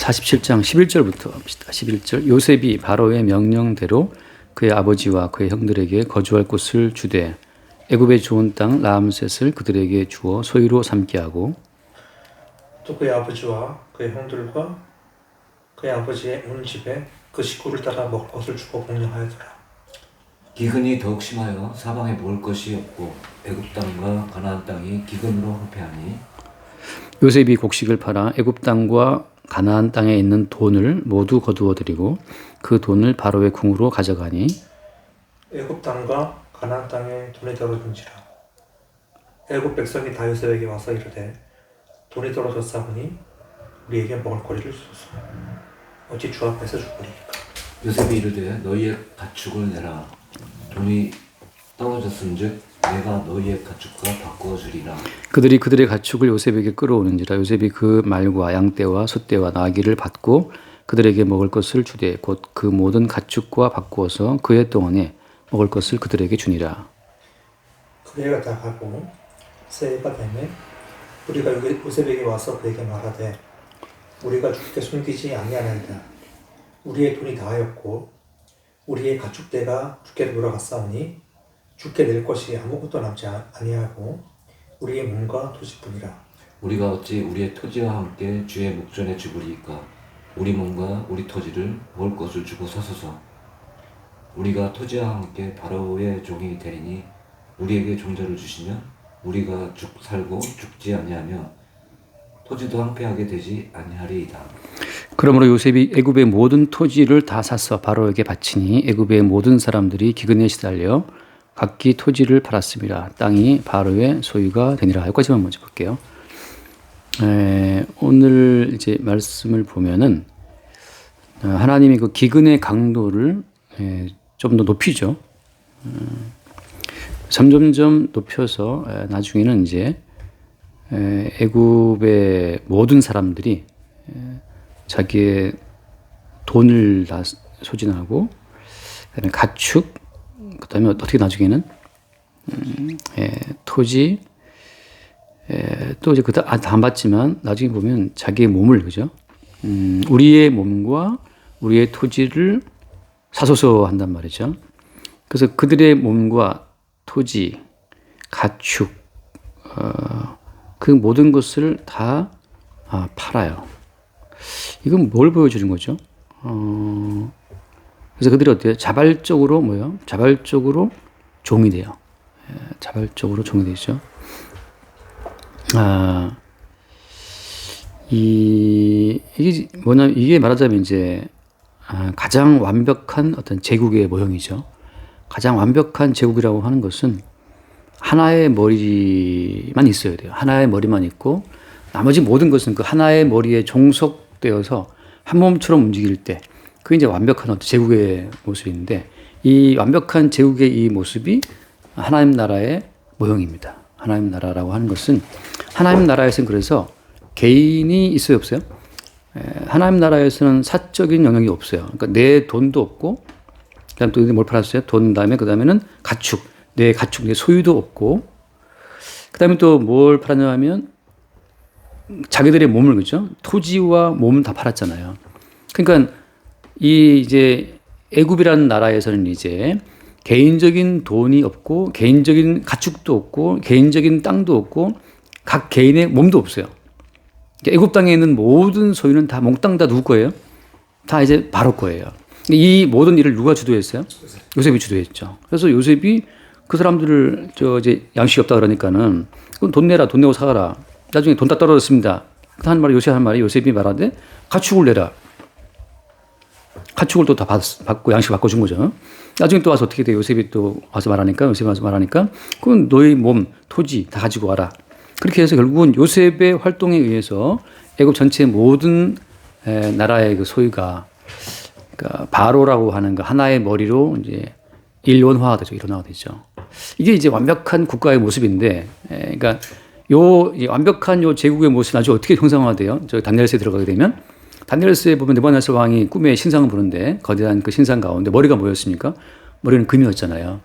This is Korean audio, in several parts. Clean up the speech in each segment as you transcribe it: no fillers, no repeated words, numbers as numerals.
47장 11절부터 봅시다. 11절. 요셉이 바로의 명령대로 그의 아버지와 그의 형들에게 거주할 곳을 주되 애굽의 좋은 땅 라암셋을 그들에게 주어 소유로 삼게 하고 또 그의 아버지와 그의 형들과 그의 아버지의 온 집에 그 식구를 따라 먹을 것을 주고 복령하였더라. 기근이 더욱 심하여 사방에 먹을 것이 없고 애굽 땅과 가나안 땅이 기근으로 황폐하니 요셉이 곡식을 팔아 애굽 땅과 가나안 땅에 있는 돈을 모두 거두어 들이고 그 돈을 바로의 궁으로 가져가니 애굽 땅과 가나안 땅에 돈이 떨어진지라. 애굽 백성이 다 요셉에게 와서 이르되 돈이 떨어졌사오니 우리에게 먹을 거리를 주소서. 어찌 주 앞에서 죽으리이까. 요셉이 이르되 너희의 가축을 내라. 돈이 떨어졌은즉 내가 너희의 가축과 바꾸어 주리라. 그들이 그들의 가축을 요셉에게 끌어오는지라. 요셉이 그 말과 양떼와 소떼와 나귀를 받고 그들에게 먹을 것을 주되 곧 그 모든 가축과 바꾸어서 그의 동안에 먹을 것을 그들에게 주니라. 그 해가 다 가고 새해가 되매 우리가 요셉에게 와서 그에게 말하되 우리가 주께 숨기지 아니하나이다. 우리의 돈이 다하였고 우리의 가축대가 주께 돌아갔사오니 주께 낼 것이 아무것도 남지 아니하고 우리의 몸과 토지뿐이라. 우리가 어찌 우리의 토지와 함께 주의 목전에 죽으리이까. 우리 몸과 우리 토지를 먹을 것을 주고 사소서. 우리가 토지와 함께 바로의 종이 되리니 우리에게 종자를 주시면 우리가 살고 죽지 아니하며 토지도 황폐하게 되지 아니하리이다. 그러므로 요셉이 애굽의 모든 토지를 다 사서 바로에게 바치니 애굽의 모든 사람들이 기근에 시달려 각기 토지를 팔았습니다. 땅이 바로의 소유가 되니라. 여기까지만 먼저 볼게요. 오늘 이제 말씀을 보면은 하나님이 그 기근의 강도를 좀 더 높이죠. 점점점 높여서 나중에는 이제 애굽의 모든 사람들이 자기의 돈을 다 소진하고 그다음에 가축, 그다음에 어떻게 나중에는 토지, 또 이제 다 안 받지만 나중에 보면 자기의 몸을, 그죠? 우리의 몸과 우리의 토지를 사소서 한단 말이죠. 그래서 그들의 몸과 토지, 가축, 그 모든 것을 다 팔아요. 이건 뭘 보여주는 거죠? 그래서 그들이 어때요? 자발적으로 뭐요? 자발적으로 종이 돼요. 자발적으로 종이 되죠. 이게 뭐냐? 이게 말하자면 이제 가장 완벽한 어떤 제국의 모형이죠. 가장 완벽한 제국이라고 하는 것은 하나의 머리만 있어야 돼요. 하나의 머리만 있고 나머지 모든 것은 그 하나의 머리에 종속되어서 한 몸처럼 움직일 때 그게 이제 완벽한 어떤 제국의 모습인데 이 완벽한 제국의 이 모습이 하나님 나라의 모형입니다. 하나님 나라라고 하는 것은 하나님 나라에서는 그래서 개인이 있어요, 없어요? 하나님 나라에서는 사적인 영역이 없어요. 그러니까 내 돈도 없고 그다음 또 뭘 팔았어요? 돈 다음에 그다음에는 가축, 내 가축, 내 소유도 없고 그다음에 또 뭘 팔았냐면 자기들의 몸을, 그죠? 토지와 몸을 다 팔았잖아요. 그러니까 이 이제 애굽이라는 나라에서는 이제 개인적인 돈이 없고 개인적인 가축도 없고 개인적인 땅도 없고 각 개인의 몸도 없어요. 애굽 땅에 있는 모든 소유는 다 몽땅 다 누구 거예요? 다 이제 바로 거예요. 이 모든 일을 누가 주도했어요? 요셉이 주도했죠. 그래서 요셉이 그 사람들을 이제 양식이 없다 그러니까는 그럼 돈 내라, 돈 내고 사가라. 나중에 돈 다 떨어졌습니다. 하는 말이 요셉이 말하되 가축을 내라. 가축을 또 다 받고 양식 바꿔준 거죠. 나중에 또 와서 어떻게 돼? 요셉이 와서 말하니까 그건 너희 몸, 토지 다 가지고 와라. 그렇게 해서 결국은 요셉의 활동에 의해서 애굽 전체 모든 나라의 그 소유가 그러니까 바로라고 하는 그 하나의 머리로 이제 일원화가 되죠. 일원화가 되죠. 이게 이제 완벽한 국가의 모습인데, 그러니까 완벽한 요 제국의 모습이 나중에 어떻게 형상화돼요? 저 다니엘서에 들어가게 되면 다니엘서에 보면 느부갓네살 왕이 꿈에 신상을 보는데 거대한 그 신상 가운데 머리가 뭐였습니까? 머리는 금이었잖아요.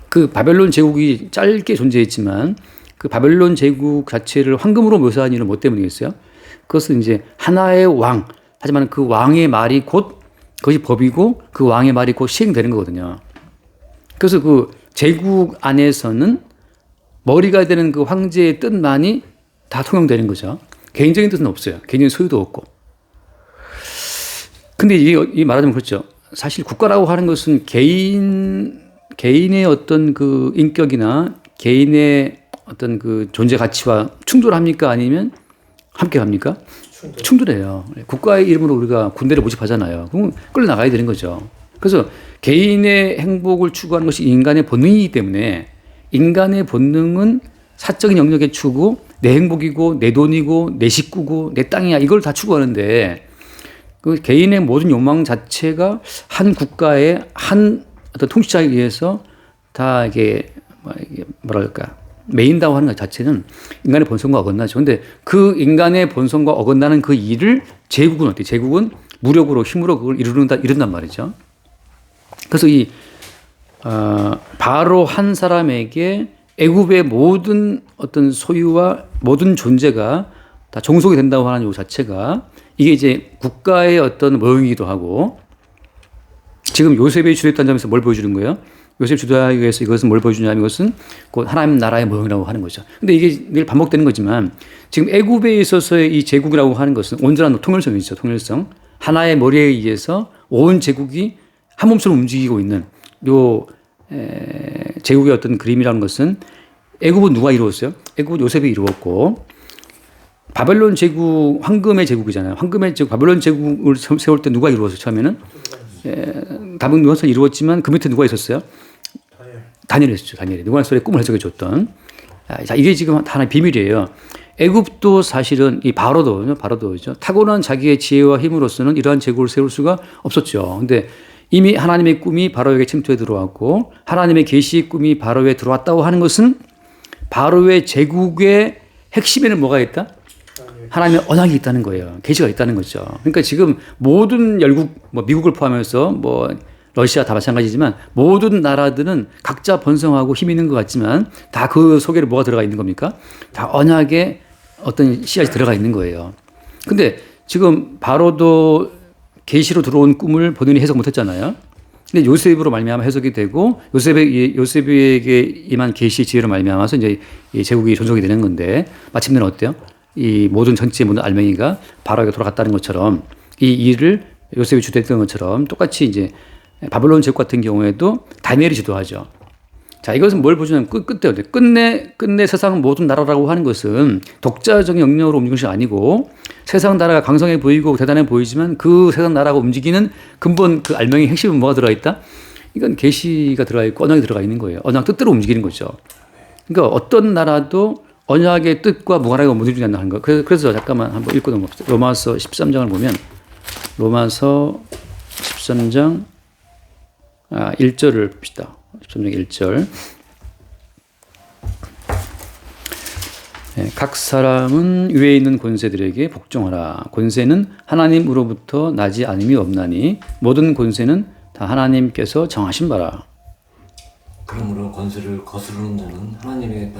그 바벨론 제국이 짧게 존재했지만 그 바벨론 제국 자체를 황금으로 묘사한 이유는 뭐 때문이겠어요? 그것은 이제 하나의 왕, 하지만 그 왕의 말이 곧 그것이 법이고 그 왕의 말이 곧 시행되는 거거든요. 그래서 그 제국 안에서는 머리가 되는 그 황제의 뜻만이 다 통용되는 거죠. 개인적인 뜻은 없어요. 개인적인 소유도 없고. 근데 이게 말하자면 그렇죠. 사실 국가라고 하는 것은 개인의 어떤 그 인격이나 개인의 어떤 그 존재 가치와 충돌합니까? 아니면 함께 갑니까? 충돌해요. 국가의 이름으로 우리가 군대를 모집하잖아요. 그럼 끌려나가야 되는 거죠. 그래서 개인의 행복을 추구하는 것이 인간의 본능이기 때문에 인간의 본능은 사적인 영역의 추구, 내 행복이고 내 돈이고 내 식구고 내 땅이야 이걸 다 추구하는데 그 개인의 모든 욕망 자체가 한 국가의 한 어떤 통치자에 의해서 다 이게 뭐랄까 메인다고 하는 것 자체는 인간의 본성과 어긋나죠. 근데 그 인간의 본성과 어긋나는 그 일을 제국은 어때요? 제국은 무력으로 힘으로 그걸 이룬단 말이죠. 그래서 바로 한 사람에게 애굽의 모든 어떤 소유와 모든 존재가 다 종속이 된다고 하는 이 자체가 이게 이제 국가의 어떤 모형이기도 하고 지금 요셉의 주도했다는 점에서 뭘 보여주는 거예요? 요셉 주도하기 위해서 이것은 뭘 보여주냐면 이것은 곧 하나님 나라의 모형이라고 하는 거죠. 근데 이게 늘 반복되는 거지만 지금 애굽에 있어서의 이 제국이라고 하는 것은 온전한 통일성이죠. 통일성. 하나의 머리에 의해서 온 제국이 한 몸처럼 움직이고 있는 요 제국의 어떤 그림이라는 것은 애굽은 누가 이루었어요? 애굽은 요셉이 이루었고 바벨론 제국 황금의 제국이잖아요. 황금의 제국 바벨론 제국을 세울 때 누가 이루었어요? 처음에는 답은 누가서 이루었지만 그 밑에 누가 있었어요? 다니엘이 있었죠. 다니엘이 누가서의 꿈을 해석해 줬던. 자, 이게 지금 하나의 비밀이에요. 애굽도 사실은 이 바로도죠. 타고난 자기의 지혜와 힘으로서는 이러한 제국을 세울 수가 없었죠. 근데 이미 하나님의 꿈이 바로에게 침투해 들어왔고 하나님의 계시의 꿈이 바로에 들어왔다고 하는 것은 바로의 제국의 핵심에는 뭐가 있다? 하나님의 언약이 있다는 거예요. 계시가 있다는 거죠. 그러니까 지금 모든 열국, 미국을 포함해서 러시아 다 마찬가지지만 모든 나라들은 각자 번성하고 힘이 있는 것 같지만 다 그 속에는 뭐가 들어가 있는 겁니까? 다 언약의 어떤 씨앗이 들어가 있는 거예요. 근데 지금 바로도 계시로 들어온 꿈을 본인이 해석 못했잖아요. 근데 요셉으로 말미암아 해석이 되고 요셉에게 임한 계시 지혜로 말미암아서 이제 이 제국이 존속이 되는 건데 마침내는 어때요? 이 모든 전체의 모든 알맹이가 바로에게 돌아갔다는 것처럼 이 일을 요셉이 주도했던 것처럼 똑같이 이제 바벨론 제국 같은 경우에도 다니엘이 주도하죠. 자, 이것은 뭘 보여주냐면 끝내 세상 모든 나라라고 하는 것은 독자적인 영역으로 움직이는 것이 아니고 세상 나라가 강성해 보이고 대단해 보이지만 그 세상 나라가 움직이는 근본 그 알맹이 핵심은 뭐가 들어가 있다? 이건 계시가 들어가 있고 언약이 들어가 있는 거예요. 언약 뜻대로 움직이는 거죠. 그러니까 어떤 나라도 언약의 뜻과 무관하게 움직인다는 거. 그래서 잠깐만 한번 읽고 넘어갑시다. 로마서 13장을 보면 로마서 13장 1절을 봅시다. 13장 1절. 각 사람은 위에 있는 권세들에게 복종하라. 권세는 하나님으로부터 나지 않음이 없나니 모든 권세는 다 하나님께서 정하신 바라. 그러므로 권세를 거스르는 자는 하나님의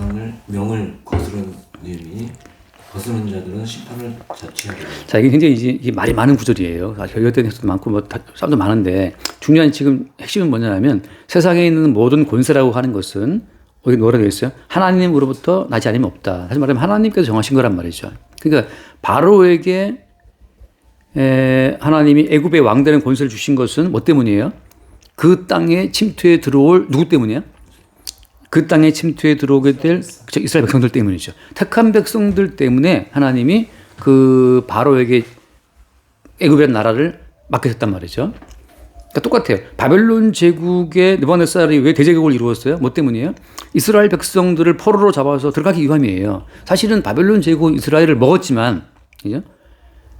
명을 거스르는 님이 거스르는 자들은 심판을 자취하리라. 자, 이게 굉장히 이게 말이 많은 구절이에요. 결격된 해석도 많고 싸움도 많은데 중요한 지금 핵심은 뭐냐면 세상에 있는 모든 권세라고 하는 것은 여기 뭐라고 되어 있어요? 하나님으로부터 나지 않으면 없다. 다시 말하면 하나님께서 정하신 거란 말이죠. 그러니까 바로에게 하나님이 애굽의 왕되는 권세를 주신 것은 뭐 때문이에요? 그 땅에 침투해 들어올 누구 때문이야? 그 땅에 침투해 들어오게 될 이스라엘 백성들 때문이죠. 택한 백성들 때문에 하나님이 그 바로에게 애굽이라는 나라를 맡기셨단 말이죠. 그러니까 똑같아요. 바벨론 제국의 느부갓네살이 왜 대제국을 이루었어요? 뭐 때문이에요? 이스라엘 백성들을 포로로 잡아서 들어가기 위함이에요. 사실은 바벨론 제국 이스라엘을 먹었지만, 그죠?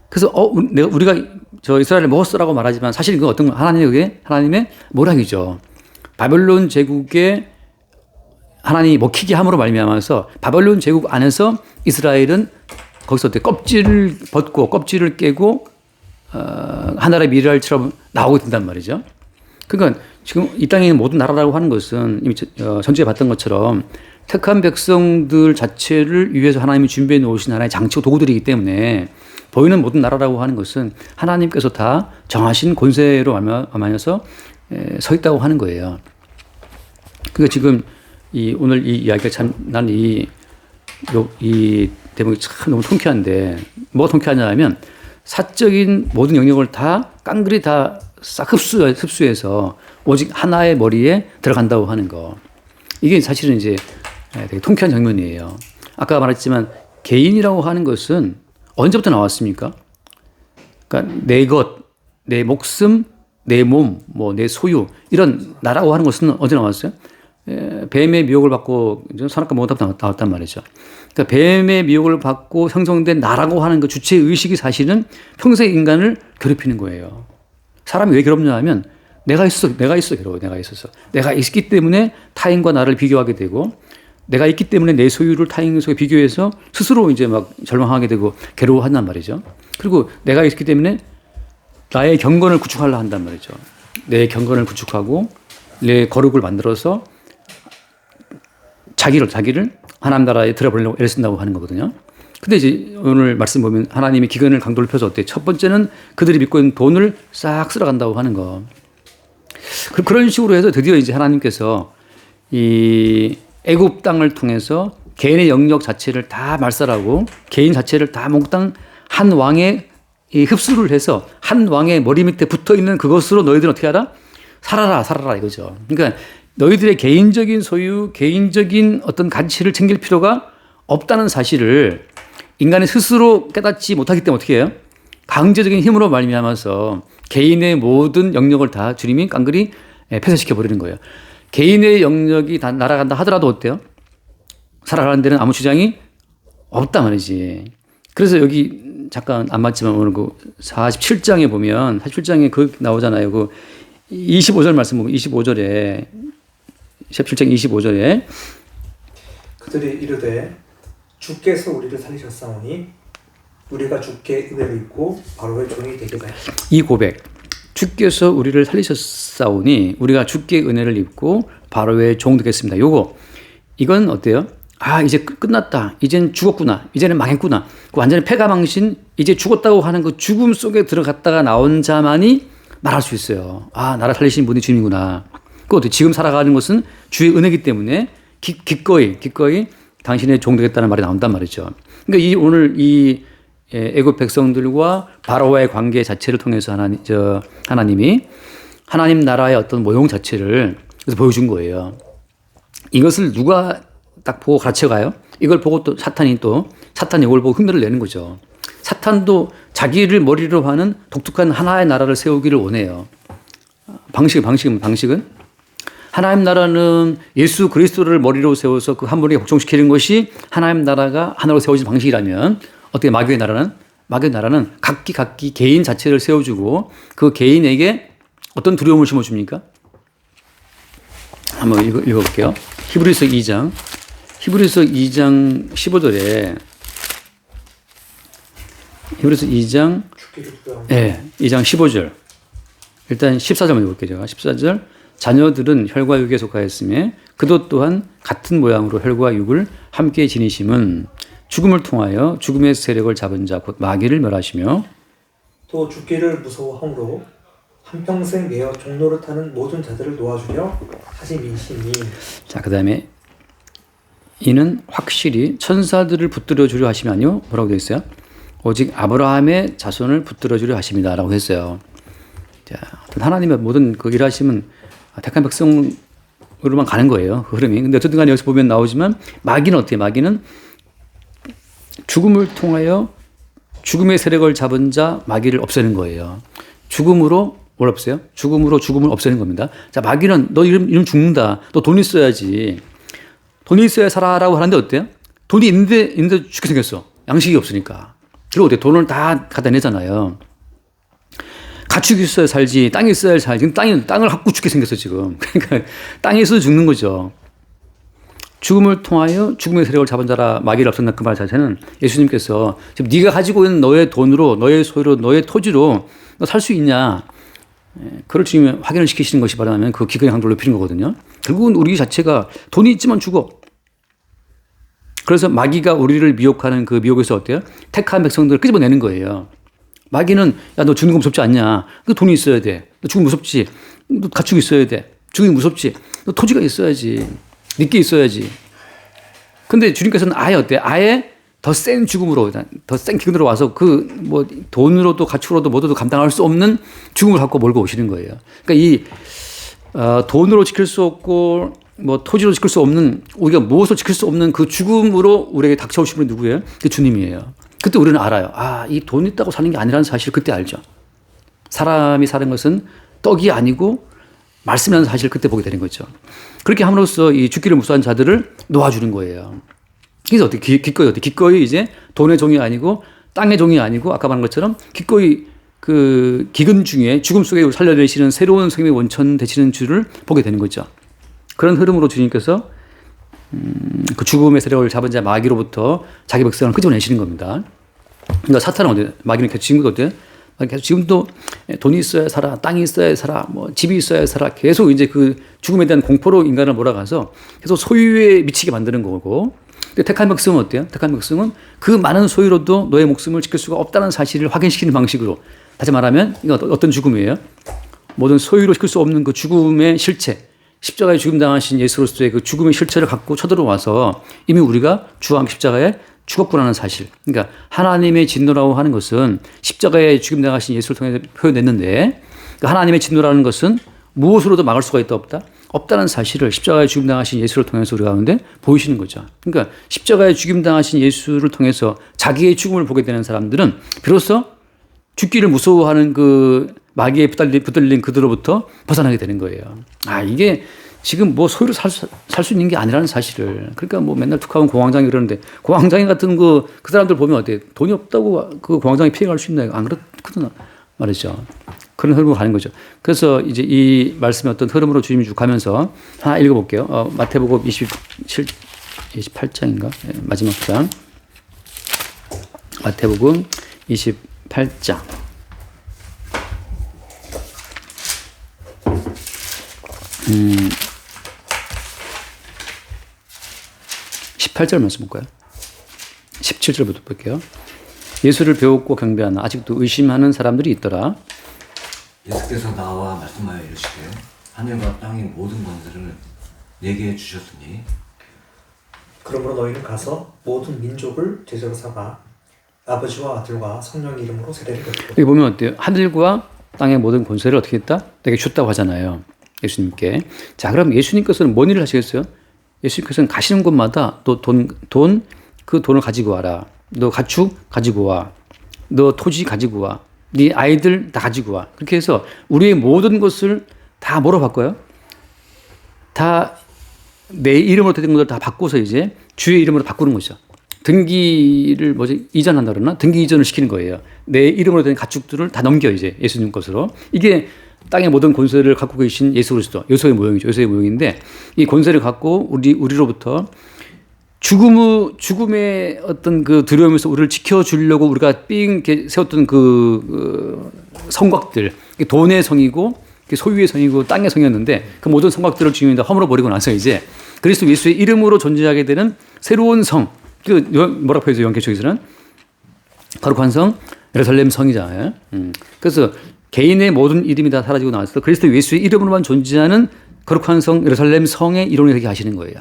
그래서 우리가 저 이스라엘을 먹었어라고 말하지만 사실 이건 어떤 하나님의 모락이죠. 바벨론 제국에 하나님이 먹히게 함으로 말미암아서 바벨론 제국 안에서 이스라엘은 거기서 껍질을 벗고 껍질을 깨고 하나의 미랄처럼 나오게 된단 말이죠. 그러니까 지금 이 땅에 있는 모든 나라라고 하는 것은 이미 전주에 봤던 것처럼 택한 백성들 자체를 위해서 하나님이 준비해 놓으신 하나의 장치고 도구들이기 때문에 보이는 모든 나라라고 하는 것은 하나님께서 다 정하신 권세로 말미암아서 서 있다고 하는 거예요. 그러니까 지금 오늘 이 이야기가 참 나는 이 대목이 참 너무 통쾌한데 뭐가 통쾌하냐 하면 사적인 모든 영역을 다 깡그리 다 싹 흡수해서 오직 하나의 머리에 들어간다고 하는 거. 이게 사실은 이제 되게 통쾌한 장면이에요. 아까 말했지만 개인이라고 하는 것은 언제부터 나왔습니까? 그러니까 내 것, 내 목숨, 내 몸, 뭐 내 소유 이런 나라고 하는 것은 언제 나왔어요? 뱀의 미혹을 받고 선악과 모험답 나왔단 말이죠. 그러니까 뱀의 미혹을 받고 형성된 나라고 하는 그 주체 의식이 사실은 평생 인간을 괴롭히는 거예요. 사람이 왜 괴롭냐 하면 내가 있어 괴로워. 내가 있어서 내가 있기 때문에 타인과 나를 비교하게 되고 내가 있기 때문에 내 소유를 타인 속에 비교해서 스스로 이제 막 절망하게 되고 괴로워한단 말이죠. 그리고 내가 있기 때문에 나의 경건을 구축하려 한단 말이죠. 내 경건을 구축하고 내 거룩을 만들어서 자기를 하나님 나라에 들어보려고 애를 쓴다고 하는 거거든요. 근데 이제 오늘 말씀 보면 하나님이 기근을 강도를 펴서 어때? 첫 번째는 그들이 믿고 있는 돈을 싹 쓸어간다고 하는 거. 그런 식으로 해서 드디어 이제 하나님께서 이 애굽 땅을 통해서 개인의 영역 자체를 다 말살하고 개인 자체를 다 몽땅 한 왕의 흡수를 해서 한 왕의 머리 밑에 붙어 있는 그것으로 너희들은 어떻게 하라? 살아라 이거죠. 그러니까 너희들의 개인적인 소유, 개인적인 어떤 가치를 챙길 필요가 없다는 사실을 인간이 스스로 깨닫지 못하기 때문에 어떻게 해요? 강제적인 힘으로 말미암아서 개인의 모든 영역을 다 주님이 깡그리 폐쇄시켜 버리는 거예요. 개인의 영역이 다 날아간다 하더라도 어때요? 살아가는 데는 아무 주장이 없단 말이지. 그래서 여기 잠깐 안 맞지만 오늘 그 47장에 보면 47장에 그 나오잖아요. 그 25절 말씀 보면 25절에 17장 25절에 그들이 이르되 주께서 우리를 살리셨사오니 우리가 주께 은혜를 입고 바로의 종이 되게 하시오. 이 고백 주께서 우리를 살리셨사오니 우리가 주께 은혜를 입고 바로의 종 되겠습니다. 이건 어때요? 아 이제 끝났다. 이제는 죽었구나. 이제는 망했구나. 그 완전히 패가망신 이제 죽었다고 하는 그 죽음 속에 들어갔다가 나온 자만이 말할 수 있어요. 아 나를 살리신 분이 주님이구나. 그것도 지금 살아가는 것은 주의 은혜이기 때문에 기꺼이 당신의 종 되겠다는 말이 나온단 말이죠. 그러니까 오늘 이 애굽 백성들과 바로와의 관계 자체를 통해서 하나님이 하나님 나라의 어떤 모형 자체를 그래서 보여준 거예요. 이것을 누가 딱 보고 가르쳐가요? 이걸 보고 또 사탄이 이걸 보고 흉내를 내는 거죠. 사탄도 자기를 머리로 하는 독특한 하나의 나라를 세우기를 원해요. 방식은 하나님 나라는 예수 그리스도를 머리로 세워서 그 한 분에게 복종시키는 것이 하나님 나라가 하나로 세워진 방식이라면 어떻게 마귀의 나라는 각기 개인 자체를 세워주고 그 개인에게 어떤 두려움을 심어줍니까? 한번 읽어볼게요. 히브리서 2장 15절에 히브리서 2장 15절 일단 14절만 읽어볼게요. 제가 14절 자녀들은 혈과 육에 속하였으며 그도 또한 같은 모양으로 혈과 육을 함께 지니심은 죽음을 통하여 죽음의 세력을 잡은 자 곧 마귀를 멸하시며 또 죽기를 무서워함으로 한평생 매어 종노릇하는 모든 자들을 놓아주려 하심이시니. 자 그다음에 이는 확실히 천사들을 붙들어 주려 하심이 아니요 뭐라고 되어 있어요? 오직 아브라함의 자손을 붙들어 주려 하심이다라고 했어요. 자 하나님의 모든 그 일하심은 택한 백성으로만 가는 거예요. 그 흐름이. 근데 어쨌든 간에 여기서 보면 나오지만 마귀는 어때요? 마귀는 죽음을 통하여 죽음의 세력을 잡은 자 마귀를 없애는 거예요. 죽음으로 뭘 없애요? 죽음으로 죽음을 없애는 겁니다. 자 마귀는 너 이름 죽는다. 너 돈 있어야지. 돈이 있어야 살아라고 하는데 어때요? 돈이 있는데 죽게 생겼어. 양식이 없으니까. 그리고 어때요? 돈을 다 갖다 내잖아요. 가축이 있어야 살지, 땅이 있어야 살지. 땅을 갖고 죽게 생겼어, 지금. 그러니까 땅에 있어도 죽는 거죠. 죽음을 통하여 죽음의 세력을 잡은 자라 마귀를 없앤다 그 말 자체는 예수님께서 지금 네가 가지고 있는 너의 돈으로, 너의 소유로, 너의 토지로 너 살 수 있냐? 그걸 주님이 확인을 시키시는 것이 바라면 그 기근의 강도를 높이는 거거든요. 결국은 우리 자체가 돈이 있지만 죽어. 그래서 마귀가 우리를 미혹하는 그 미혹에서 어때요? 택한 백성들을 끄집어내는 거예요. 마귀는 야, 너 죽는 거 무섭지 않냐? 너 돈이 있어야 돼. 너 죽으면 무섭지. 너 가축이 있어야 돼. 죽으면 무섭지. 너 토지가 있어야지. 니께 있어야지. 근데 주님께서는 아예 어때요? 아예 더 센 죽음으로, 더 센 기근으로 와서 그 뭐 돈으로도 가축으로도 뭐도 감당할 수 없는 죽음을 갖고 몰고 오시는 거예요. 그러니까 이 돈으로 지킬 수 없고 뭐 토지로 지킬 수 없는, 우리가 무엇을 지킬 수 없는 그 죽음으로 우리에게 닥쳐오신 분이 누구예요? 그 주님이에요. 그때 우리는 알아요. 아, 이 돈 있다고 사는 게 아니라는 사실을 그때 알죠. 사람이 사는 것은 떡이 아니고 말씀이라는 사실을 그때 보게 되는 거죠. 그렇게 함으로써 이 죽기를 무서워한 자들을 놓아주는 거예요. 그래서 어떻게 기꺼이 기꺼이 이제 돈의 종이 아니고 땅의 종이 아니고 아까 말한 것처럼 기꺼이 그 기근 중에 죽음 속에 살려내시는 새로운 생명의 원천 되시는 주를 보게 되는 거죠. 그런 흐름으로 주님께서 그 죽음의 세력을 잡은 자 마귀로부터 자기 백성을 끄집어내시는 겁니다. 그러니까 사탄은 어때요? 마귀는 계속 지금도 어때요? 계속 지금도 돈이 있어야 살아, 땅이 있어야 살아, 뭐 집이 있어야 살아, 계속 이제 그 죽음에 대한 공포로 인간을 몰아가서 계속 소유에 미치게 만드는 거고. 근데 택한 백성은 어때요? 택한 백성은 그 많은 소유로도 너의 목숨을 지킬 수가 없다는 사실을 확인시키는 방식으로, 다시 말하면 이건 어떤 죽음이에요? 모든 소유로 지킬 수 없는 그 죽음의 실체, 십자가에 죽임 당하신 예수로서의 그 죽음의 실체를 갖고 쳐들어와서 이미 우리가 주와 함께 십자가에 죽었구나는 사실. 그러니까 하나님의 진노라고 하는 것은 십자가에 죽임 당하신 예수를 통해 표현했는데, 그러니까 하나님의 진노라는 것은 무엇으로도 막을 수가 있다 없다? 없다는 사실을 십자가에 죽임 당하신 예수를 통해서 우리 가운데 보이시는 거죠. 그러니까 십자가에 죽임 당하신 예수를 통해서 자기의 죽음을 보게 되는 사람들은 비로소 죽기를 무서워하는 그 마귀에 붙들린 그들로부터 벗어나게 되는 거예요. 아, 이게 지금 뭐 소유로 살 수 있는 게 아니라는 사실을. 그러니까 뭐 맨날 툭하면 공황장애 그러는데, 공황장애 같은 그 사람들 보면 어때? 돈이 없다고 그 공황장애 피해갈 수 있나요? 안 그렇거든 말이죠. 그런 흐름으로 가는 거죠. 그래서 이제 이 말씀의 어떤 흐름으로 주님이 쭉 가면서 하나 읽어볼게요. 마태복음 28장인가? 네, 마지막 장. 마태복음 28장. 18절 말씀 볼까요? 17절부터 볼게요. 예수를 배웠고 경배하나 아직도 의심하는 사람들이 있더라. 예수께서 나와 말씀하여 이르시되 하늘과 땅의 모든 권세를 내게 주셨으니 그러므로 너희는 가서 모든 민족을 제자로 삼아 아버지와 아들과 성령의 이름으로 세례를 받고. 여기 보면 어때요? 하늘과 땅의 모든 권세를 어떻게 했다? 내게 줬다고 하잖아요. 예수님께. 자, 그럼 예수님께서는 뭔 일을 하시겠어요? 예수님께서는 가시는 곳마다 또 그 돈을 가지고 와라. 너 가축 가지고 와. 너 토지 가지고 와. 네 아이들 다 가지고 와. 그렇게 해서 우리의 모든 것을 다 뭐로 바꿔요? 다 내 이름으로 된 것을 다 바꿔서 이제 주의 이름으로 바꾸는 거죠. 등기를 이전한다 그러나? 등기 이전을 시키는 거예요. 내 이름으로 된 가축들을 다 넘겨 이제 예수님 것으로. 이게 땅의 모든 권세를 갖고 계신 예수 그리스도, 요소의 모형이죠. 요소의 모형인데 이 권세를 갖고 우리로부터 죽음의 어떤 그 두려움에서 우리를 지켜주려고 우리가 삥 세웠던 그 성곽들, 돈의 성이고 소유의 성이고 땅의 성이었는데 그 모든 성곽들을 주님이 다 허물어 버리고 나서 이제 그리스도 예수의 이름으로 존재하게 되는 새로운 성, 그 뭐라고 해야죠? 영계쪽에서는 거룩한 성, 예루살렘 성이잖아요. 그래서 개인의 모든 이름이 다 사라지고 나서 그리스도 예수의 이름으로만 존재하는 거룩한 성, 예루살렘 성의 이론을 되게 하시는 거예요.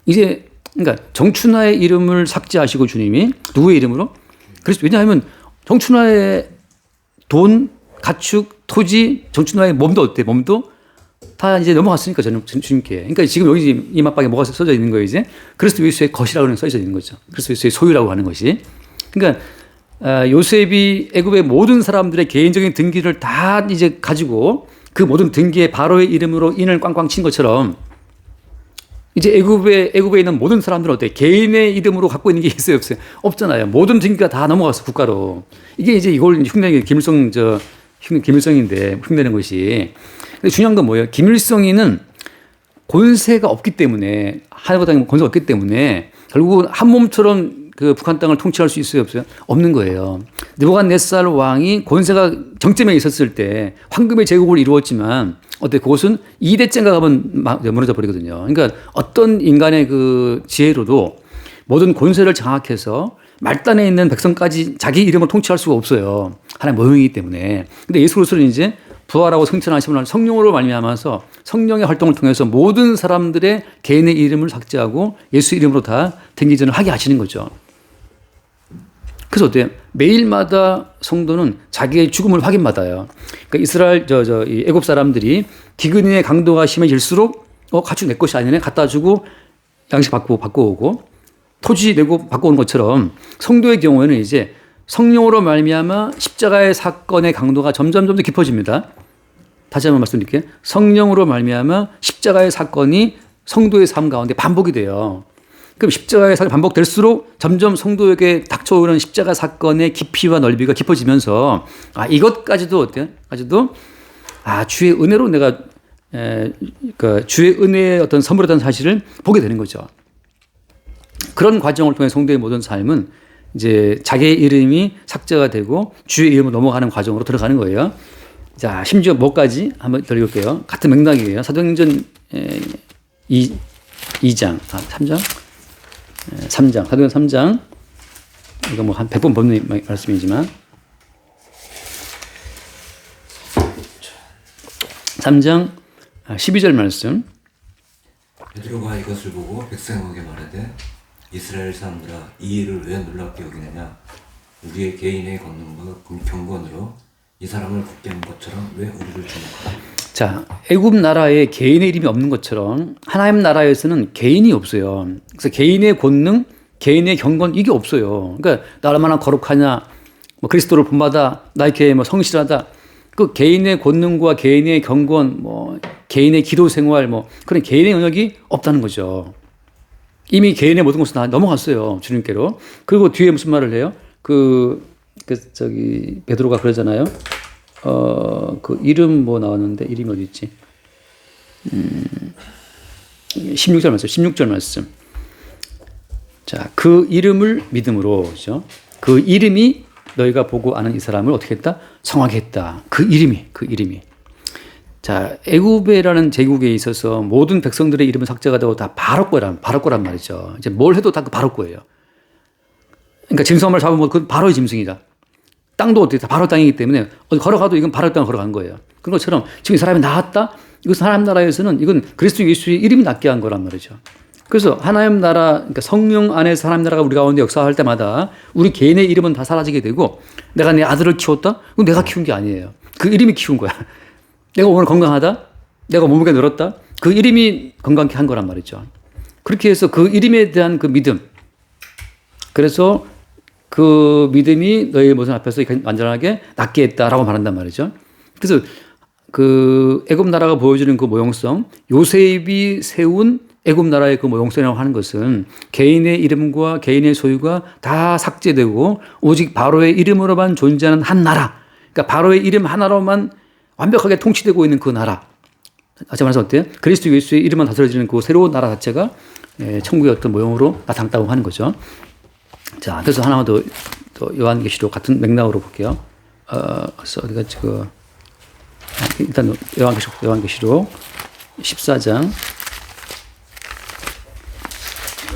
이제 그러니까 정춘하의 이름을 삭제하시고 주님이 누구의 이름으로? 그래서 왜냐하면 정춘하의 돈, 가축, 토지, 정춘하의 몸도 어때? 몸도 다 이제 넘어갔으니까 저는 주님께. 그러니까 지금 여기 이맛박에 뭐가 써져 있는 거예요, 이제? 그리스도 예수의 것이라고 써져 있는 거죠. 그리스도 예수의 소유라고 하는 것이. 그러니까 요셉이 애굽의 모든 사람들의 개인적인 등기를 다 이제 가지고 그 모든 등기에 바로의 이름으로 인을 꽝꽝 친 것처럼 이제 애굽에 있는 모든 사람들은 어때? 개인의 이름으로 갖고 있는 게 있어요, 없어요? 없잖아요. 모든 등기가 다 넘어갔어, 국가로. 이게 이제 이걸 흉내내는 게 김일성인데 흉내내는 것이. 근데 중요한 건 뭐예요? 김일성이는 권세가 없기 때문에, 하늘과 땅에 권세가 없기 때문에 결국은 한 몸처럼 그 북한 땅을 통치할 수 있어요, 없어요? 없는 거예요. 느부갓네살 왕이 권세가 정점에 있었을 때 황금의 제국을 이루었지만 어때? 그것은 2대째가 가면 무너져 버리거든요. 그러니까 어떤 인간의 그 지혜로도 모든 권세를 장악해서 말단에 있는 백성까지 자기 이름으로 통치할 수가 없어요. 하나의 모형이기 때문에. 근데 예수 그리스도는 이제 부활하고 승천하시면 성령으로 말미암아서 성령의 활동을 통해서 모든 사람들의 개인의 이름을 삭제하고 예수 이름으로 다 등기전을 하게 하시는 거죠. 그래서 어때요? 매일마다 성도는 자기의 죽음을 확인받아요. 그러니까 이스라엘 이 애굽 사람들이 기근의 강도가 심해질수록 가축 내 것이 아니네 갖다 주고 양식 바꿔 오고 토지 내고 바꿔 오는 것처럼 성도의 경우에는 이제 성령으로 말미암아 십자가의 사건의 강도가 점점 더 깊어집니다. 다시 한번 말씀드릴게요. 성령으로 말미암아 십자가의 사건이 성도의 삶 가운데 반복이 돼요. 그럼 십자가의 사건이 반복될수록 점점 성도에게 닥쳐오는 십자가 사건의 깊이와 넓이가 깊어지면서 이것까지도 어때요? 까지도 주의 은혜로 내가 그러니까 주의 은혜의 어떤 선물이라는 사실을 보게 되는 거죠. 그런 과정을 통해 성도의 모든 삶은 이제 자기의 이름이 삭제가 되고 주의 이름으로 넘어가는 과정으로 들어가는 거예요. 자, 심지어 뭐까지 한번 더 읽을게요. 같은 맥락이에요. 사도행전 2장, 3장? 3장, 사도행전 3장. 이거 뭐 한 100번 보는 말씀이지만. 3장 12절 말씀. 베드로가 이것을 보고 백성에게 말하되 이스라엘 사람들아 이 일을 왜 놀랍게 여기느냐 우리의 개인의 권능과 경건으로 이 사람을 굳게 한 것처럼 왜 우리를 주목하느냐. 자, 애굽 나라에 개인의 이름이 없는 것처럼 하나님 나라에서는 개인이 없어요. 그래서 개인의 권능, 개인의 경건 이게 없어요. 그러니까 나 얼마나 거룩하냐, 뭐 그리스도를 본받아, 나 이렇게 뭐 성실하다. 그 개인의 권능과 개인의 경건, 뭐 개인의 기도 생활, 뭐 그런 개인의 영역이 없다는 거죠. 이미 개인의 모든 것은 다 넘어갔어요. 주님께로. 그리고 뒤에 무슨 말을 해요? 베드로가 그러잖아요. 그 이름 뭐 나왔는데, 이름이 어디 있지? 16절 말씀, 16절 말씀. 자, 그 이름을 믿음으로, 그죠? 그 이름이 너희가 보고 아는 이 사람을 어떻게 했다? 성하게 했다. 그 이름이. 자, 애굽이라는 제국에 있어서 모든 백성들의 이름은 삭제가 되고 다 바로 거란 말이죠. 이제 뭘 해도 다 그 바로 거예요. 그러니까 짐승을 잡으면 그 바로의 짐승이다. 땅도 어떻게 다 바로 땅이기 때문에 어디 걸어가도 이건 바로 땅을 걸어간 거예요. 그런 것처럼 지금 이 사람이 나왔다? 이것은 하나님 나라에서는 이건 그리스도 예수의 이름이 낫게 한 거란 말이죠. 그래서 하나님 나라, 그러니까 성령 안에서 하나님 나라가 우리 가운데 역사할 때마다 우리 개인의 이름은 다 사라지게 되고 내가 내 아들을 키웠다? 그건 내가 키운 게 아니에요. 그 이름이 키운 거야. 내가 오늘 건강하다? 내가 몸무게 늘었다? 그 이름이 건강케 한 거란 말이죠. 그렇게 해서 그 이름에 대한 그 믿음. 그래서 그 믿음이 너의 모습 앞에서 완전하게 낫게 했다라고 말한단 말이죠. 그래서 그 애굽 나라가 보여주는 그 모형성, 요셉이 세운 애굽 나라의 그 모형성이라고 하는 것은 개인의 이름과 개인의 소유가 다 삭제되고 오직 바로의 이름으로만 존재하는 한 나라. 그러니까 바로의 이름 하나로만 완벽하게 통치되고 있는 그 나라. 다시 말해서 어때요? 그리스도 예수의 이름만 다스려지는 그 새로운 나라 자체가 천국의 어떤 모형으로 나타났다고 하는 거죠. 자, 그래서 하나만 더 요한계시록 같은 맥락으로 볼게요. 그래서 어디가 일단 요한계시록 14장.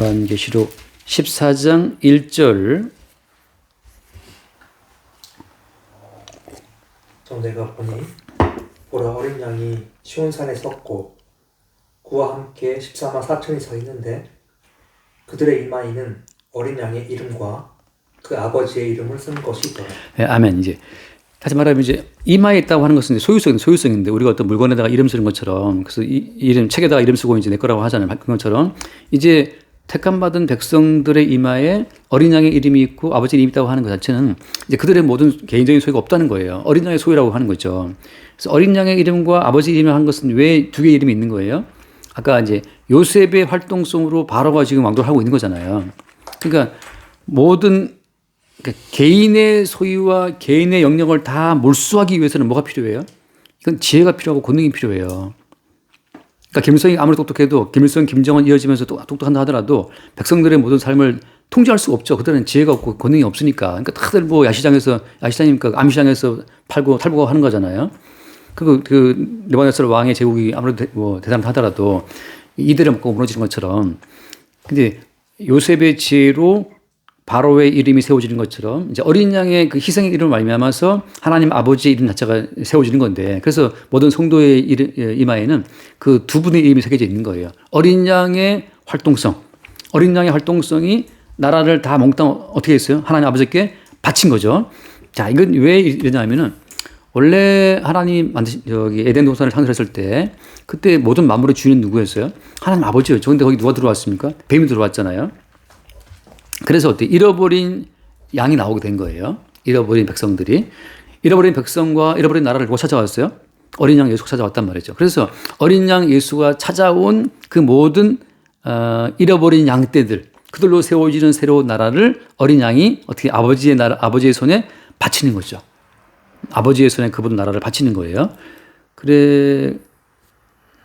요한계시록 14장 1절. 내가 보니 보라 어린 양이 시온산에 섰고 그와 함께 14만 4천이 서 있는데 그들의 이마에는 어린 양의 이름과 그 아버지의 이름을 쓴 것이 있더라. 네, 아멘. 이제 다시 말하면 이제 이마에 있다고 하는 것은 소유성인데 우리가 어떤 물건에다가 이름 쓰는 것처럼 그래서 이 이름 책에다가 이름 쓰고 이제 내 거라고 하잖아요. 그런 것처럼 이제 택함받은 백성들의 이마에 어린 양의 이름이 있고 아버지 이름이 있다고 하는 것 자체는 이제 그들의 모든 개인적인 소유가 없다는 거예요. 어린 양의 소유라고 하는 거죠. 그래서 어린 양의 이름과 아버지 이름을 한 것은 왜 두 개의 이름이 있는 거예요? 아까 이제 요셉의 활동성으로 바로가 지금 왕도를 하고 있는 거잖아요. 그러니까 모든 개인의 소유와 개인의 영역을 다 몰수하기 위해서는 뭐가 필요해요? 이건 지혜가 필요하고 권능이 필요해요. 그러니까 김일성이 아무리 똑똑해도 김일성, 김정은 이어지면서 똑똑한다 하더라도 백성들의 모든 삶을 통제할 수가 없죠. 그들은 지혜가 없고 권능이 없으니까. 그러니까 다들 뭐 야시장입니까? 암시장에서 탈고 하는 거잖아요. 그 느부갓네살 왕의 제국이 아무래도 뭐 대단하더라도 이들을 먹고 무너지는 것처럼. 근데 요셉의 지혜로 바로의 이름이 세워지는 것처럼 이제 어린 양의 그 희생의 이름을 말미암아서 하나님 아버지의 이름 자체가 세워지는 건데, 그래서 모든 성도의 이마에는 그 두 분의 이름이 새겨져 있는 거예요. 어린 양의 활동성, 어린 양의 활동성이 나라를 다 몽땅 어떻게 했어요? 하나님 아버지께 바친 거죠. 자, 이건 왜 이러냐면은 원래 하나님 에덴 동산을 창설했을 때 그때 모든 만물의 주인은 누구였어요? 하나님 아버지였죠. 근데 거기 누가 들어왔습니까? 뱀이 들어왔잖아요. 그래서 어때? 잃어버린 양이 나오게 된 거예요. 잃어버린 백성들이. 잃어버린 백성과 잃어버린 나라를 누가 찾아왔어요? 어린 양 예수가 찾아왔단 말이죠. 그래서 어린 양 예수가 찾아온 그 모든 잃어버린 양떼들, 그들로 세워지는 새로운 나라를 어린 양이 어떻게 아버지의 손에 바치는 거죠. 아버지의 손에 그분 나라를 바치는 거예요. 그래.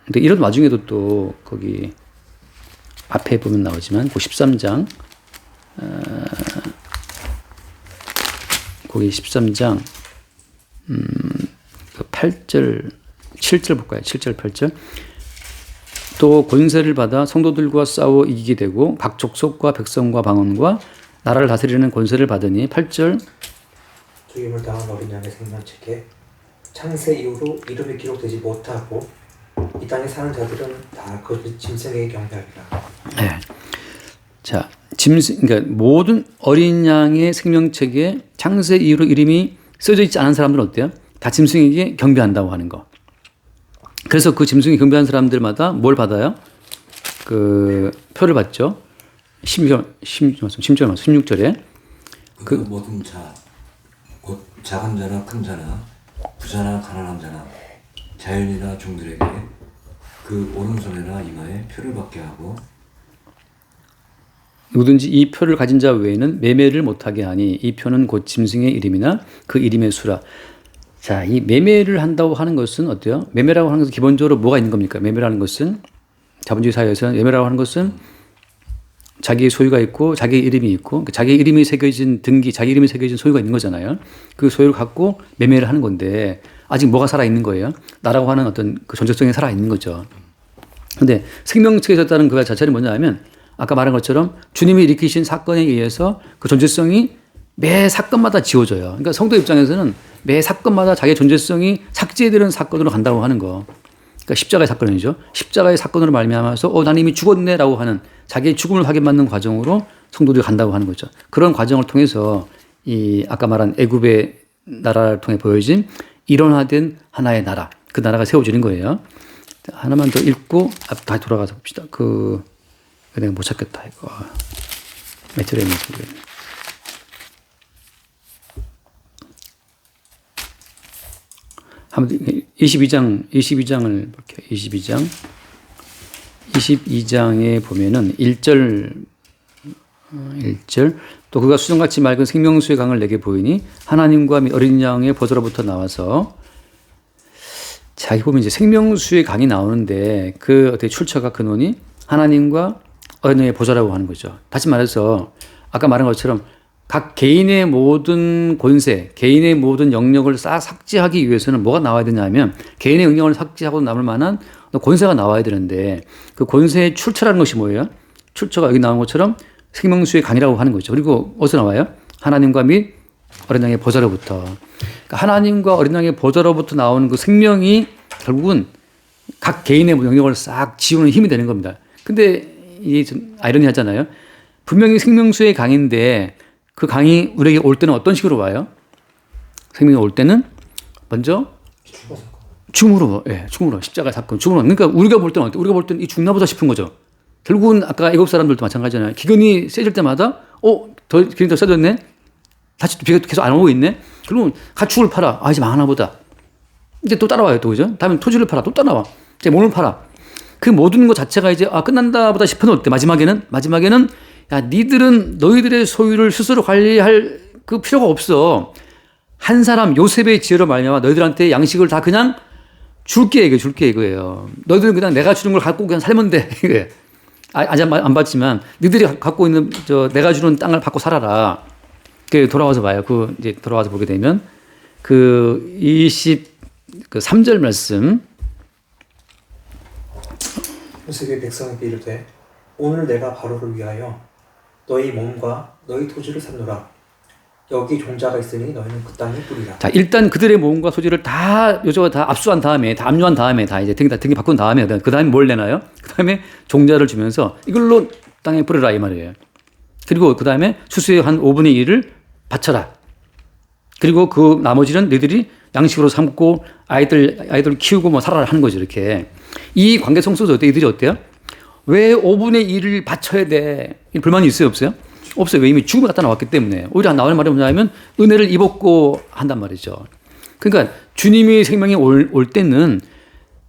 근데 이런 와중에도 또 거기 앞에 보면 나오지만 그 13장 거기 13장 8절 7절 볼까요? 7절 8절. 또 권세를 받아 성도들과 싸워 이기게 되고 각 족속과 백성과 방언과 나라를 다스리는 권세를 받으니 8절. 죽임을 당한 어린 양의 생명책에 창세 이후로 이름이 기록되지 못하고 이 땅에 사는 자들은 다 그 짐승에게 경배하리라. 네. 자, 그러니까 모든 어린 양의 생명책에 창세 이후로 이름이 써져 있지 않은 사람들은 어때요? 다 짐승에게 경배한다고 하는 거. 그래서 그 짐승이 경배한 사람들마다 뭘 받아요? 그 표를 받죠. 16절에 그 모든 자, 곧 작은 자나 큰 자나 부자나 가난한 자나 자연이나 종들에게 그 오른손이나 이마에 표를 받게 하고 누구든지 이 표를 가진 자 외에는 매매를 못하게 하니 이 표는 곧 짐승의 이름이나 그 이름의 수라. 자, 이 매매를 한다고 하는 것은 어때요? 매매라고 하는 것은 기본적으로 뭐가 있는 겁니까? 매매라는 것은 자본주의 사회에서는 매매라고 하는 것은 자기의 소유가 있고 자기의 이름이 있고 자기의 이름이 새겨진 등기, 자기 이름이 새겨진 소유가 있는 거잖아요. 그 소유를 갖고 매매를 하는 건데 아직 뭐가 살아있는 거예요? 나라고 하는 어떤 그 존재성이 살아있는 거죠. 그런데 생명책에 있었다는 그 자체는 뭐냐면 아까 말한 것처럼 주님이 일으키신 사건에 의해서 그 존재성이 매 사건마다 지워져요. 그러니까 성도 입장에서는 매 사건마다 자기의 존재성이 삭제되는 사건으로 간다고 하는 거. 그러니까 십자가의 사건이죠. 십자가의 사건으로 말미암아서 나는 이미 죽었네라고 하는 자기의 죽음을 확인받는 과정으로 성도들이 간다고 하는 거죠. 그런 과정을 통해서 이 아까 말한 애굽의 나라를 통해 보여진 일원화된 하나의 나라, 그 나라가 세워지는 거예요. 하나만 더 읽고 다시 돌아가서 봅시다. 내가 못 찾겠다 이거. 몇 절에 있는지 모르겠네. 한번 22장을 볼게요. 22장에 보면은 1절 또 그가 수정같이 맑은 생명수의 강을 내게 보이니 하나님과 어린 양의 보좌로부터 나와서, 자, 여기 보면 이제 생명수의 강이 나오는데 그 어떻게 출처가 근원이 하나님과 어린 양의 보좌라고 하는 거죠. 다시 말해서 아까 말한 것처럼 각 개인의 모든 권세, 개인의 모든 영역을 싹 삭제하기 위해서는 뭐가 나와야 되냐면 개인의 영역을 삭제하고 남을 만한 권세가 나와야 되는데 그 권세의 출처라는 것이 뭐예요? 출처가 여기 나온 것처럼 생명수의 강이라고 하는 거죠. 그리고 어디서 나와요? 하나님과 및 어린 양의 보좌로부터. 그러니까 하나님과 어린 양의 보좌로부터 나오는 그 생명이 결국은 각 개인의 영역을 싹 지우는 힘이 되는 겁니다. 근데 이게 좀 아이러니하잖아요. 분명히 생명수의 강인데 그 강이 우리에게 올 때는 어떤 식으로 와요? 생명이 올 때는 먼저 죽음으로, 죽음으로, 십자가 사건, 죽음으로. 그러니까 우리가 볼 때는 어때? 우리가 볼 때는 이 죽나 보다 싶은 거죠. 결국은 아까 애국 사람들도 마찬가지잖아요. 기근이 세질 때마다 기근이 더 세졌네? 다시 비가 계속 안 오고 있네? 그러면 가축을 팔아. 이제 망하나 보다. 이제 또 따라와요, 또, 그죠? 다음에 토지를 팔아. 또 따라와. 이제 몸을 팔아. 그 모든 것 자체가 이제 끝난다 보다 싶은 어때? 마지막에는 야, 니들은 너희들의 소유를 스스로 관리할 그 필요가 없어. 한 사람 요셉의 지혜로 말미암아 너희들한테 양식을 다 그냥 줄게 이거예요. 너희들은 그냥 내가 주는 걸 갖고 그냥 살면 돼. 아직 안 받지만 너희들이 갖고 있는 내가 주는 땅을 받고 살아라. 그 돌아와서 봐요. 그 이제 돌아와서 보게 되면 그 23절 말씀. 요셉이 백성에게 이르되 오늘 내가 바로를 위하여 너희 몸과 너희 토지를 샀노라. 여기 종자가 있으니 너희는 그 땅에 뿌리라. 자, 일단 그들의 몸과 소지를 다 요저가 다 압수한 다음에, 다 압류한 다음에, 다 이제 등기 바꾼 다음에, 그 다음에 뭘 내나요? 그 다음에 종자를 주면서 이걸로 땅에 뿌려라 이 말이에요. 그리고 그 다음에 수수의 한 5분의 1을 바쳐라. 그리고 그 나머지는 너희들이 양식으로 삼고 아이들 키우고 뭐 살아라 하는 거죠. 이렇게. 이 관계성 속에서 이들이 어때요? 왜 5분의 1을 바쳐야 돼? 불만이 있어요? 없어요? 없어요. 왜 이미 죽음을 갖다 나왔기 때문에. 오히려 나오는 말이 뭐냐면 은혜를 입었고 한단 말이죠. 그러니까 주님의 생명이 올 때는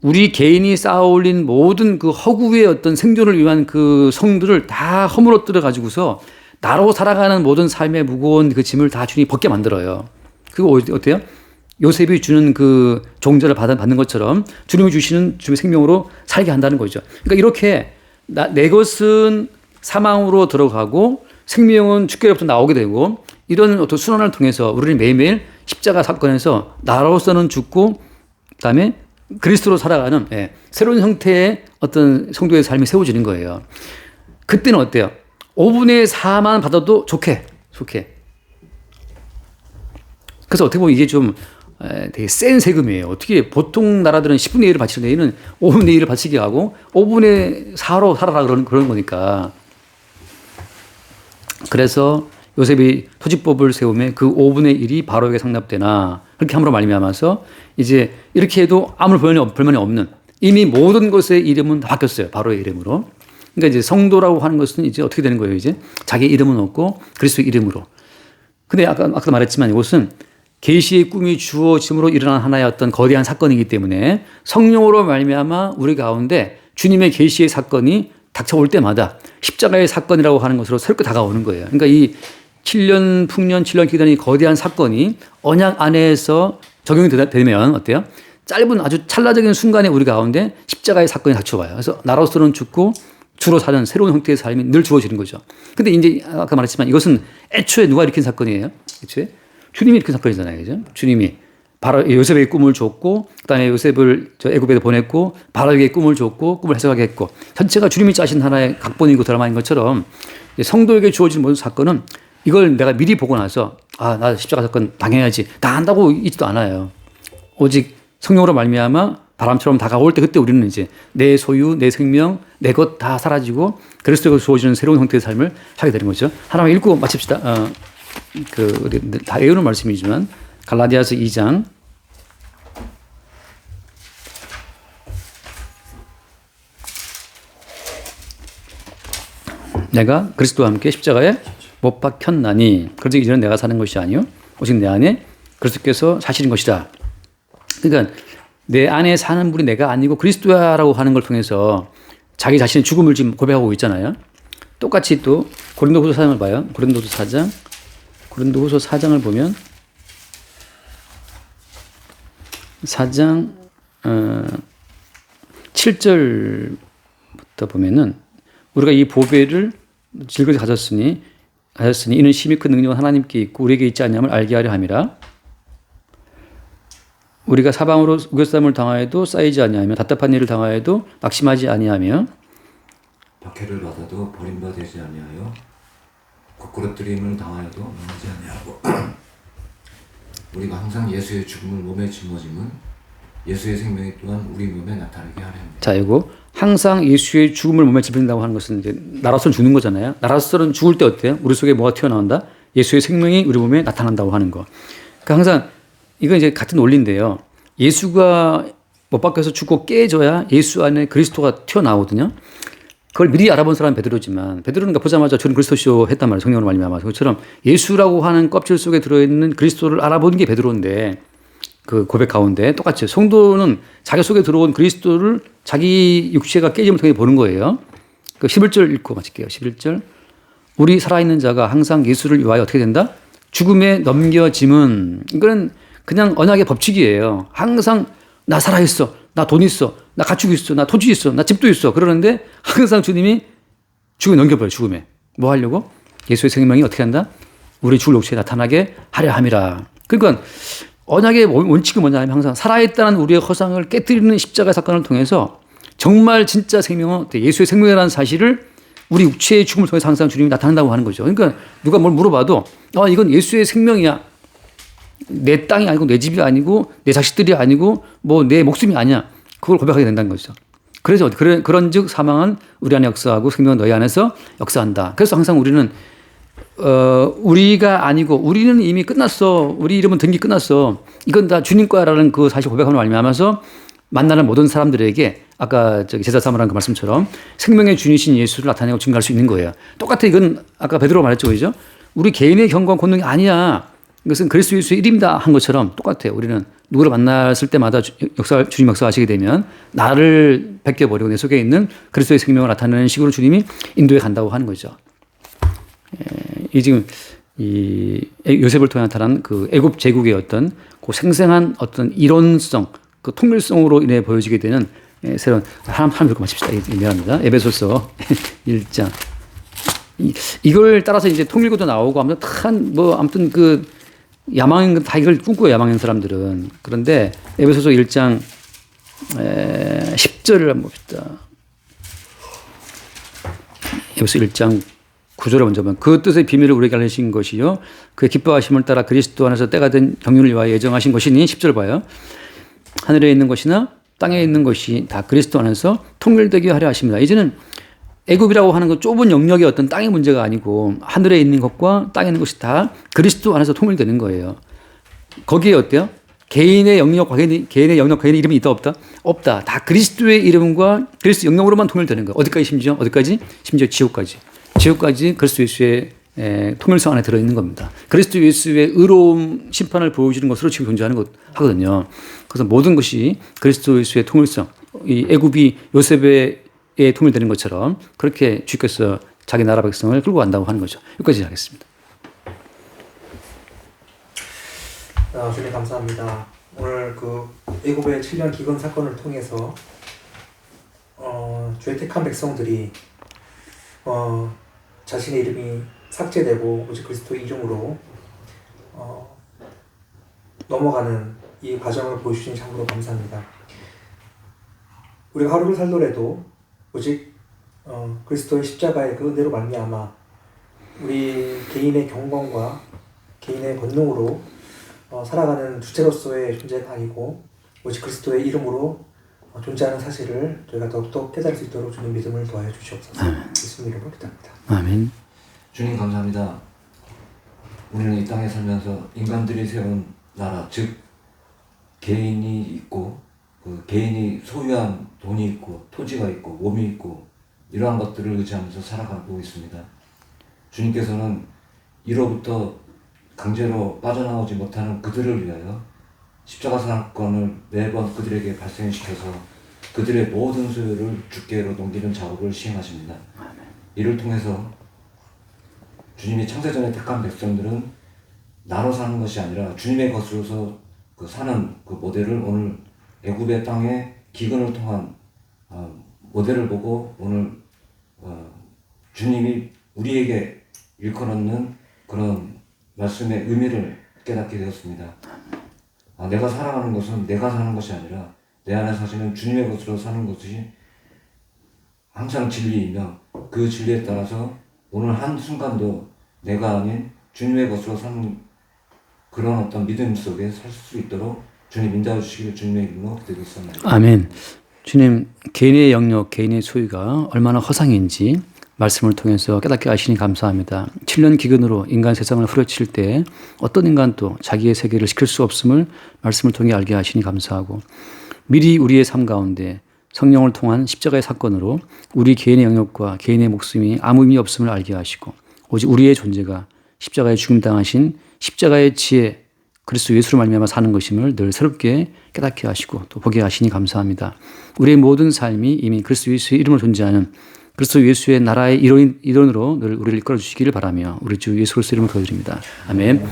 우리 개인이 쌓아 올린 모든 그 허구의 어떤 생존을 위한 그 성들을 다 허물어뜨려 가지고서 나로 살아가는 모든 삶의 무거운 그 짐을 다 주님이 벗게 만들어요. 그거 어때요? 요셉이 주는 그 종자를 받는 것처럼 주님이 주시는 주님의 생명으로 살게 한다는 거죠. 그러니까 이렇게 내 것은 사망으로 들어가고 생명은 죽게로부터 나오게 되고 이런 어떤 순환을 통해서 우리는 매일매일 십자가 사건에서 나로서는 죽고 그다음에 그리스도로 살아가는 새로운 형태의 어떤 성도의 삶이 세워지는 거예요. 그때는 어때요? 5분의 4만 받아도 좋게. 그래서 어떻게 보면 이게 좀 되게 센 세금이에요. 어떻게 보통 나라들은 10분의 1을 바치는데 얘는 5분의 1을 바치게 하고 5분의 4로 살아라 그런 거니까. 그래서 요셉이 토지법을 세우며 그 5분의 1이 바로에게 상납되나 그렇게 함으로 말미암아서 이제 이렇게 해도 아무 불만이 없는 이미 모든 것의 이름은 다 바뀌었어요. 바로의 이름으로. 그러니까 이제 성도라고 하는 것은 이제 어떻게 되는 거예요? 이제 자기 이름은 없고 그리스도 이름으로. 근데 아까 말했지만 이것은 계시의 꿈이 주어짐으로 일어난 하나의 어떤 거대한 사건이기 때문에 성령으로 말미암아 우리 가운데 주님의 계시의 사건이 닥쳐올 때마다 십자가의 사건이라고 하는 것으로 새롭게 다가오는 거예요. 그러니까 이 7년 풍년 7년 기간의 거대한 사건이 언약 안에서 적용이 되면 어때요? 짧은 아주 찰나적인 순간에 우리 가운데 십자가의 사건이 닥쳐와요. 그래서 나로서는 죽고 주로 사는 새로운 형태의 삶이 늘 주어지는 거죠. 근데 이제 아까 말했지만 이것은 애초에 누가 일으킨 사건이에요? 애초에 주님이 일으킨 사건이잖아요. 그죠? 주님이 바로 요셉에게 꿈을 줬고 그다음에 요셉을 애굽에 보냈고 바로에게 꿈을 줬고 꿈을 해석하게 했고 전체가 주님이 짜신 하나의 각본이고 드라마인 것처럼 성도에게 주어진 모든 사건은 이걸 내가 미리 보고 나서 나 십자가 사건 당해야지 다 안다고 있지도 않아요. 오직 성령으로 말미암아 바람처럼 다가올 때 그때 우리는 이제 내 소유, 내 생명, 내 것 다 사라지고 그리스도에게 주어지는 새로운 형태의 삶을 하게 되는 거죠. 하나만 읽고 마칩시다. 우리 다 외우는 말씀이지만 갈라디아서 2장 내가 그리스도와 함께 십자가에 못 박혔나니 그래서 이제는 내가 사는 것이 아니요 오직 내 안에 그리스도께서 사시는 것이라. 그러니까 내 안에 사는 분이 내가 아니고 그리스도야라고 하는 걸 통해서 자기 자신의 죽음을 지금 고백하고 있잖아요. 똑같이 또 고린도후서 4장을 봐요. 고린도후서 4장을 보면 4장 7절부터 보면은 우리가 이 보배를 즐거이 가졌으니 이는 심히 큰 능력은 하나님께 있고 우리에게 있지 않냐면 알게 하려 함이라. 우리가 사방으로 우겨쌈을 당하여도 쌓이지 아니하며 답답한 일을 당하여도 낙심하지 아니하며 박해를 받아도 버림받지 아니하여 거꾸러뜨림을 당하여도 넘어지 아니하고 우리가 항상 예수의 죽음을 몸에 짊어짐은 예수의 생명이 또한 우리 몸에 나타나게 하려 합니다. 자, 이거 항상 예수의 죽음을 몸에 짊어진다고 하는 것은 이제 나로서는 죽는 거잖아요. 나로서는 죽을 때 어때요? 우리 속에 뭐가 튀어나온다? 예수의 생명이 우리 몸에 나타난다고 하는 거. 그러니까 항상 이건 이제 같은 원리인데요. 예수가 못 박혀서 죽고 깨져야 예수 안에 그리스도가 튀어나오거든요. 그걸 미리 알아본 사람은 베드로지만 베드로는 보자마자 저는 그리스도시오 했단 말이에요. 성령으로 말미암아서. 그것처럼 예수라고 하는 껍질 속에 들어있는 그리스도를 알아보는 게 베드로인데 그 고백 가운데 똑같이 성도는 자기 속에 들어온 그리스도를 자기 육체가 깨짐을 통해 보는 거예요. 그 11절 읽고 마칠게요. 11절. 우리 살아있는 자가 항상 예수를 위하여 어떻게 된다? 죽음에 넘겨짐은 이거는 그냥 언약의 법칙이에요. 항상 나 살아있어. 나 돈 있어. 나 가축 있어. 나 토지 있어. 나 집도 있어. 그러는데 항상 주님이 죽음에 넘겨버려. 죽음에. 뭐 하려고? 예수의 생명이 어떻게 한다? 우리 죽을 육체에 나타나게 하려 함이라. 그러니까 언약의 원칙이 뭐냐면 항상 살아있다는 우리의 허상을 깨뜨리는 십자가 사건을 통해서 정말 진짜 생명은 예수의 생명이라는 사실을 우리 육체의 죽음을 통해서 항상 주님이 나타난다고 하는 거죠. 그러니까 누가 뭘 물어봐도 이건 예수의 생명이야. 내 땅이 아니고 내 집이 아니고 내 자식들이 아니고 뭐 내 목숨이 아니야. 그걸 고백하게 된다는 거죠. 그래서 그런즉 사망은 우리 안에 역사하고 생명은 너희 안에서 역사한다. 그래서 항상 우리는 우리가 아니고 우리는 이미 끝났어. 우리 이름은 등기 끝났어. 이건 다 주님 거야라는 그 사실 고백함을 말미암아서 만나는 모든 사람들에게 아까 제자 사모라는 그 말씀처럼 생명의 주이신 예수를 나타내고 증거할 수 있는 거예요. 똑같아. 이건 아까 베드로가 말했죠. 그죠? 우리 개인의 경건 권능이 아니야. 이것은 그리스도 예수의 이름이다 한 것처럼 똑같아요. 우리는 누구를 만났을 때마다 주님 역사하시게 되면 나를 벗겨버리고 내 속에 있는 그리스도의 생명을 나타내는 식으로 주님이 인도해 간다고 하는 거죠. 이 지금 이 요셉을 통해 나타난 그 애굽 제국의 어떤 그 생생한 어떤 이론성, 그 통일성으로 인해 보여지게 되는 새로운 하나님 읽고 마십시다. 미안합니다. 에베소서 1장. 이걸 따라서 이제 통일교도 나오고 아무튼 그 야망인 다 이걸 꿈꿔요. 야망인 사람들은. 그런데 에베소서 1장 10절을 한번 봅시다. 에베소 1장 9절을 먼저 보면 그 뜻의 비밀을 우리에게 알려주신 것이요 그의 기뻐하심을 따라 그리스도 안에서 때가 된 경륜을 위하여 예정하신 것이니 10절 봐요. 하늘에 있는 것이나 땅에 있는 것이 다 그리스도 안에서 통일되게 하려 하십니다. 이제는 애굽이라고 하는 그 좁은 영역의 어떤 땅의 문제가 아니고 하늘에 있는 것과 땅에 있는 것이 다 그리스도 안에서 통일되는 거예요. 거기에 어때요? 개인의 영역, 개인의 이름이 있다 없다? 없다. 다 그리스도의 이름과 그리스도 영역으로만 통일되는 거예요. 어디까지? 심지어 지옥까지 그리스도 예수의 통일성 안에 들어있는 겁니다. 그리스도 예수의 의로움 심판을 보여주는 것으로 지금 존재하는 하거든요. 그래서 모든 것이 그리스도 예수의 통일성, 이 애굽이 요셉의 통일되는 것처럼 그렇게 주께서 자기 나라 백성을 끌고 간다고 하는 거죠. 여기까지 하겠습니다. 주님 감사합니다. 오늘 그 애굽의 7년 기근 사건을 통해서 주의 택한 백성들이 자신의 이름이 삭제되고 오직 그리스도의 이름으로 넘어가는 이 과정을 보여주신 참으로 감사합니다. 우리가 하루를 살더라도 오직 그리스도의 십자가의 그 은혜로 말미암아 우리 개인의 경건과 개인의 권능으로 살아가는 주체로서의 존재가 아니고 오직 그리스도의 이름으로 존재하는 사실을 저희가 더욱더 깨달을 수 있도록 주님 믿음을 더하여 주시옵소서. 예수님 이름으로 기도합니다. 아멘. 주님 감사합니다. 우리는 이 땅에 살면서 인간들이 세운 나라, 즉 개인이 있고 그 개인이 소유한 돈이 있고 토지가 있고 몸이 있고 이러한 것들을 의지하면서 살아가고 있습니다. 주님께서는 이로부터 강제로 빠져나오지 못하는 그들을 위하여 십자가 사건을 매번 그들에게 발생시켜서 그들의 모든 소유를 주께로 넘기는 작업을 시행하십니다. 이를 통해서 주님이 창세전에 택한 백성들은 나로 사는 것이 아니라 주님의 것으로서 사는 그 모델을 오늘 애굽의 땅에 기근을 통한 모델을 보고 오늘 주님이 우리에게 일컬었는 그런 말씀의 의미를 깨닫게 되었습니다. 내가 살아가는 것은 내가 사는 것이 아니라 내 안에 사시는 주님의 것으로 사는 것이 항상 진리이며 그 진리에 따라서 오늘 한순간도 내가 아닌 주님의 것으로 사는 그런 어떤 믿음 속에 살 수 있도록 주님 인도해 주시기를 주님의 이름으로 기도드리겠습니다. 아멘. 주님, 개인의 영역, 개인의 소유가 얼마나 허상인지 말씀을 통해서 깨닫게 하시니 감사합니다. 7년 기근으로 인간 세상을 후려칠 때 어떤 인간도 자기의 세계를 지킬 수 없음을 말씀을 통해 알게 하시니 감사하고 미리 우리의 삶 가운데 성령을 통한 십자가의 사건으로 우리 개인의 영역과 개인의 목숨이 아무 의미 없음을 알게 하시고 오직 우리의 존재가 십자가에 죽임당하신 십자가의 지혜 그리스도 예수로 말미암아 사는 것임을 늘 새롭게 깨닫게 하시고 또 보게 하시니 감사합니다. 우리의 모든 삶이 이미 그리스도 예수의 이름으로 존재하는 그리스도 예수의 나라의 일원으로 늘 우리를 이끌어 주시기를 바라며 우리 주 예수 그리스도 이름으로 기도드립니다. 아멘.